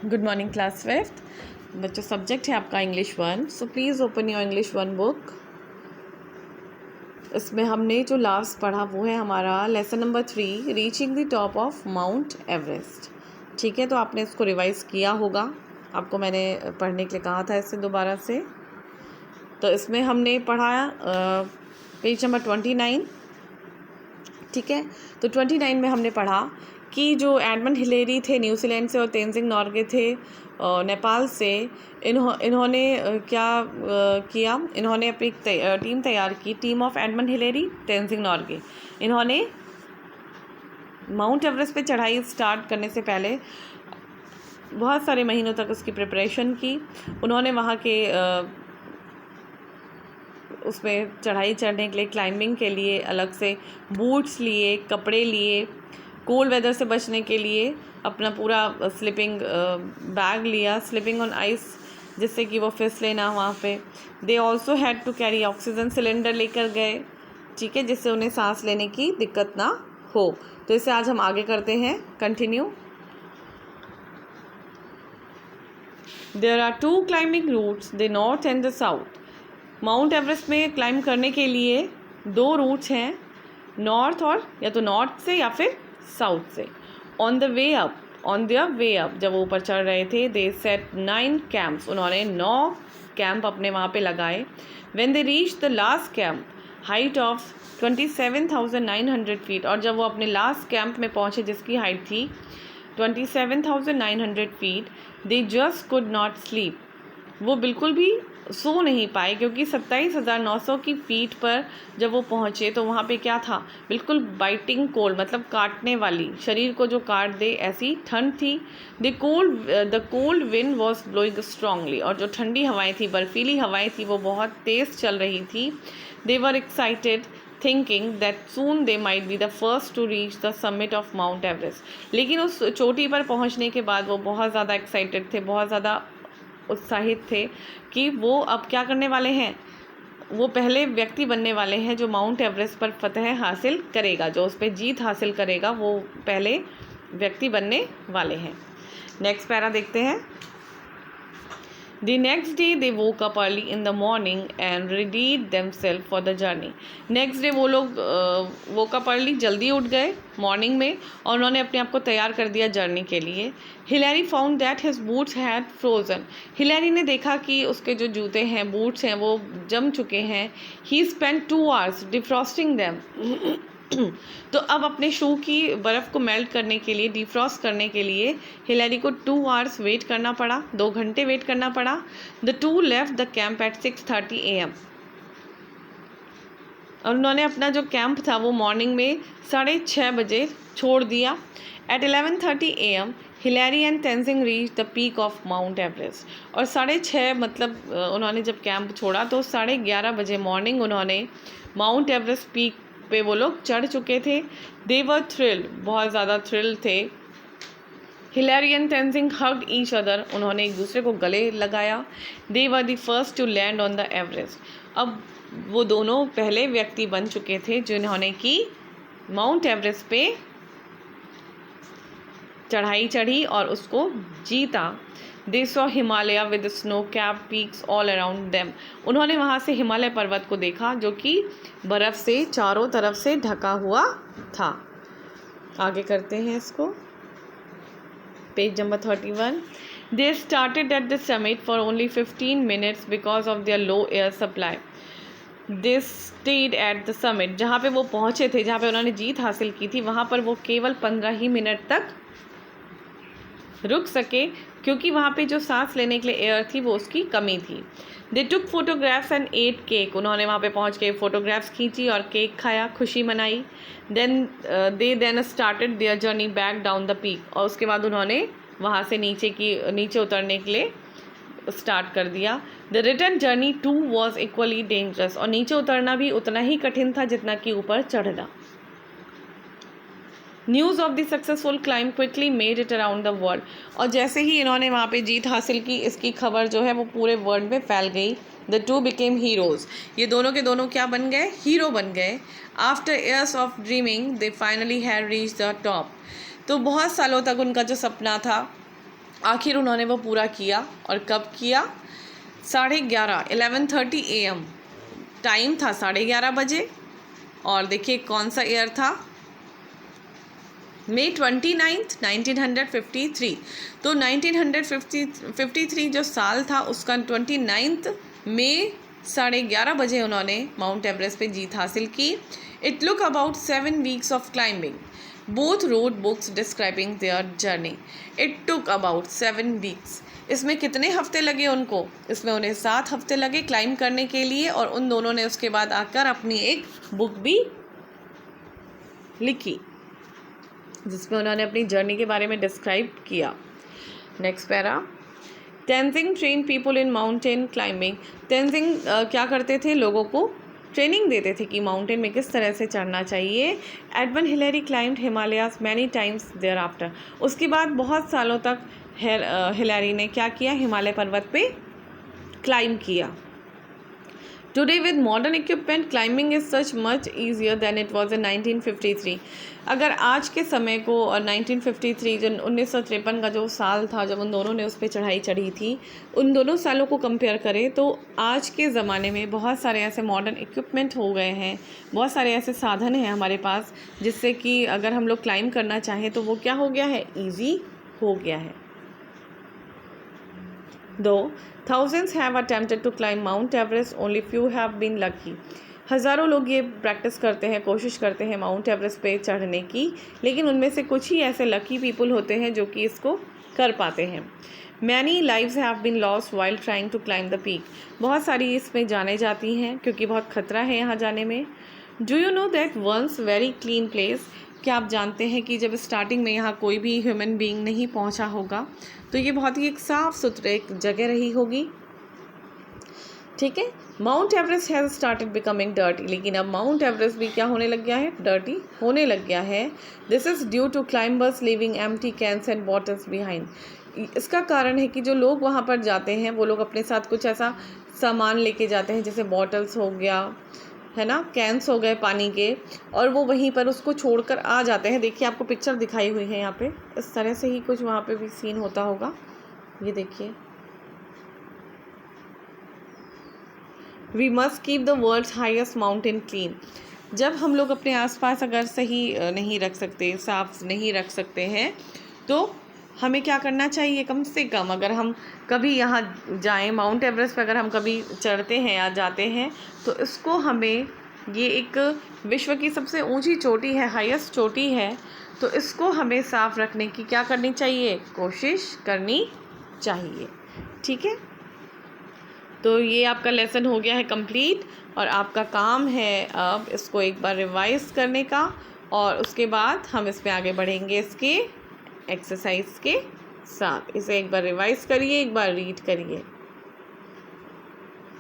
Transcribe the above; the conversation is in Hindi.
गुड मॉर्निंग क्लास फिफ्थ बच्चों। सब्जेक्ट है आपका English one. So please open your English one book. इसमें हमने जो लास्ट पढ़ा वो है हमारा lesson number 3, reaching the top of mount Everest. ठीक है, तो आपने इसको रिवाइज़ किया होगा। आपको मैंने पढ़ने के लिए कहा था इससे दोबारा से। तो इसमें हमने पढ़ा पेज नंबर 29। ठीक है, तो 29 में हमने पढ़ा कि जो एडमंड हिलेरी थे न्यूजीलैंड से और तेनजिंग नॉर्गे थे नेपाल से, इन्होंने क्या किया। इन्होंने अपनी टीम तैयार की, team of Edmund Hillary, Tenzing Norgay. इन्होंने माउंट एवरेस्ट पे चढ़ाई स्टार्ट करने से पहले बहुत सारे महीनों तक उसकी प्रिपरेशन की। उन्होंने वहाँ के उसमें चढ़ाई चढ़ने के लिए, क्लाइंबिंग के लिए अलग से बूट्स लिए, कपड़े लिए, कोल्ड वेदर से बचने के लिए अपना पूरा स्लिपिंग बैग लिया, स्लिपिंग ऑन आइस, जिससे कि वो फिसले ना वहाँ पे। They also had to carry oxygen cylinder लेकर गए, ठीक है, जिससे उन्हें सांस लेने की दिक्कत ना हो। तो इसे आज हम आगे करते हैं, continue. There are 2 climbing routes, the north and the south. Mount Everest में क्लाइंब करने के लिए 2 रूट्स हैं, नॉर्थ और या तो नॉर्थ से या फिर साउथ से। ऑन देयर वे अप, जब वो ऊपर चढ़ रहे थे, दे सेट 9 कैंप्स, उन्होंने 9 कैंप अपने वहाँ पे लगाए। When they reach the last camp, height of 27,900 feet, और जब वो अपने लास्ट कैंप में पहुँचे जिसकी हाइट थी 27,900 feet, they just could not sleep, वो बिल्कुल भी सो नहीं पाए, क्योंकि 27,900 की फीट पर जब वो पहुँचे तो वहाँ पे क्या था, बिल्कुल बाइटिंग कोल्ड, मतलब काटने वाली, शरीर को जो काट दे ऐसी ठंड थी। The cold wind was blowing strongly, और जो ठंडी हवाएं थी, बर्फीली हवाएं थी, वो बहुत तेज़ चल रही थी। They were excited thinking that soon they might be the first to reach the summit of mount Everest. लेकिन उस चोटी पर पहुँचने के बाद वो बहुत ज़्यादा एक्साइटेड थे, बहुत ज़्यादा उत्साहित थे कि वो अब क्या करने वाले हैं, वो पहले व्यक्ति बनने वाले हैं जो माउंट एवरेस्ट पर फतह हासिल करेगा, जो उस पर जीत हासिल करेगा, वो पहले व्यक्ति बनने वाले हैं। नेक्स्ट पैरा देखते हैं। The next day they woke up early in the morning and readied themselves for the journey. Next day वो लोग woke up early, जल्दी उठ गए मॉर्निंग में, और उन्होंने अपने आप को तैयार कर दिया जर्नी के लिए। Hillary found that his boots had frozen. Hillary ने देखा कि उसके जो जूते हैं, बूट्स हैं, वो जम चुके हैं। ही स्पेंड 2 hours डिफ्रॉस्टिंग दैम। तो अब अपने शू की बर्फ़ को मेल्ट करने के लिए, डिफ्रॉस्ट करने के लिए हिलेरी को 2 hours वेट करना पड़ा, 2 घंटे वेट करना पड़ा। The 2 left the camp at 6:30 AM, और उन्होंने अपना जो कैंप था वो मॉर्निंग में 6:30 बजे छोड़ दिया। At 11:30 AM Hillary and Tenzing reach the peak of mount Everest, और 6:30 मतलब उन्होंने जब कैंप छोड़ा तो 11:30 बजे मॉर्निंग उन्होंने माउंट एवरेस्ट पीक पे वो लोग चढ़ चुके थे। दे वर थ्रिल्ड, बहुत ज़्यादा थ्रिल थे। Hillary and Tenzing hugged each other, उन्होंने एक दूसरे को गले लगाया। They were the first to land on the Everest, अब वो दोनों पहले व्यक्ति बन चुके थे जिन्होंने कि माउंट एवरेस्ट पे चढ़ाई चढ़ी और उसको जीता। They saw Himalaya with snow cap peaks all around them, उन्होंने वहाँ से हिमालय पर्वत को देखा जो कि बर्फ़ से चारों तरफ से ढका हुआ था। आगे करते हैं इसको, page number 31। They started at the summit for only 15 minutes because of their low air supply. They stayed at the summit, जहाँ पे वो पहुँचे थे, जहाँ पे उन्होंने जीत हासिल की थी, वहाँ पर वो केवल 15 ही मिनट तक रुक सके, क्योंकि वहाँ पे जो सांस लेने के लिए एयर थी वो उसकी कमी थी। दे टुक फोटोग्राफ्स एंड एट केक, उन्होंने वहाँ पे पहुँच के फ़ोटोग्राफ्स खींची और केक खाया, खुशी मनाई। Then started their journey back down the peak, और उसके बाद उन्होंने वहाँ से नीचे उतरने के लिए स्टार्ट कर दिया। The return journey too was equally dangerous, और नीचे उतरना भी उतना ही कठिन था जितना कि ऊपर चढ़ना। News of the successful climb quickly made it around the world, और जैसे ही इन्होंने वहाँ पे जीत हासिल की, इसकी खबर जो है वो पूरे वर्ल्ड में फैल गई। द 2 बिकेम हीरोज़, ये दोनों के दोनों क्या बन गए, हीरो बन गए। After years of dreaming they finally had reach the top, तो बहुत सालों तक उनका जो सपना था आखिर उन्होंने वो पूरा किया। और कब किया? 11:30 AM टाइम था, 11:30 बजे। और देखिए कौन सा ईयर था? May 29, 1953। तो 1953 जो साल था उसका 29 मई 11:30 बजे उन्होंने माउंट एवरेस्ट पे जीत हासिल की। It look about 7 weeks of climbing. Both road books describing their journey. It took about 7 weeks। इसमें कितने हफ्ते लगे उनको? इसमें उन्हें 7 हफ्ते लगे क्लाइंब करने के लिए। और उन दोनों ने उसके बाद आकर अपनी एक बुक भी लिखी जिसमें उन्होंने अपनी जर्नी के बारे में डिस्क्राइब किया। Next para. Tenzing train people in mountain climbing. Tenzing क्या करते थे? लोगों को ट्रेनिंग देते थे कि माउंटेन में किस तरह से चढ़ना चाहिए। Edmund Hillary climbed Himalayas many times thereafter. उसके बाद बहुत सालों तक हिलेरी ने क्या किया? हिमालय पर्वत पे क्लाइंब किया। Today with modern equipment, climbing is such much easier than it was in 1953। अगर आज के समय को और 1953 जो 1953 का जो साल था जब उन दोनों ने उस पर चढ़ाई चढ़ी थी, उन दोनों सालों को कंपेयर करें तो आज के ज़माने में बहुत सारे ऐसे मॉडर्न इक्विपमेंट हो गए हैं, बहुत सारे ऐसे साधन हैं हमारे पास जिससे कि अगर हम लोग क्लाइंब करना चाहें तो वो क्या हो गया है? ईजी हो गया है। Though thousands have attempted to climb Mount Everest, only few have been lucky। हज़ारों लोग ये प्रैक्टिस करते हैं, कोशिश करते हैं माउंट एवरेस्ट पे चढ़ने की, लेकिन उनमें से कुछ ही ऐसे लकी पीपल होते हैं जो कि इसको कर पाते हैं। Many lives have been lost while trying to climb the peak। बहुत सारी इसमें जाने जाती हैं क्योंकि बहुत खतरा है यहाँ जाने में। Do you know that once very clean place? क्या आप जानते हैं कि जब स्टार्टिंग में यहाँ कोई भी ह्यूमन बीइंग नहीं पहुँचा होगा तो ये बहुत ही एक साफ़ सुथरे एक जगह रही होगी। ठीक है। Mount Everest has started becoming dirty. लेकिन अब माउंट एवरेस्ट भी क्या होने लग गया है? डर्टी होने लग गया है। This is due to climbers leaving empty cans and bottles behind. इसका कारण है कि जो लोग वहाँ पर जाते हैं वो लोग अपने साथ कुछ ऐसा सामान लेके जाते हैं जैसे बॉटल्स हो गया, है ना, कैंस हो गए पानी के, और वो वहीं पर उसको छोड़कर आ जाते हैं। देखिए आपको पिक्चर दिखाई हुई है यहाँ पे, इस तरह से ही कुछ वहाँ पे भी सीन होता होगा। ये देखिए, we must keep the world's highest mountain clean. जब हम लोग अपने आसपास अगर सही नहीं रख सकते, साफ नहीं रख सकते हैं, तो हमें क्या करना चाहिए? कम से कम अगर हम कभी यहाँ जाएं माउंट एवरेस्ट पर, अगर हम कभी चढ़ते हैं या जाते हैं तो इसको हमें, ये एक विश्व की सबसे ऊंची चोटी है, हाईएस्ट चोटी है, तो इसको हमें साफ़ रखने की क्या करनी चाहिए? कोशिश करनी चाहिए। ठीक है, तो ये आपका लेसन हो गया है कंप्लीट और आपका काम है अब इसको एक बार रिवाइज करने का और उसके बाद हम इस पे आगे बढ़ेंगे इसके एक्सरसाइज के साथ। इसे एक बार रिवाइज करिए, एक बार रीड करिए।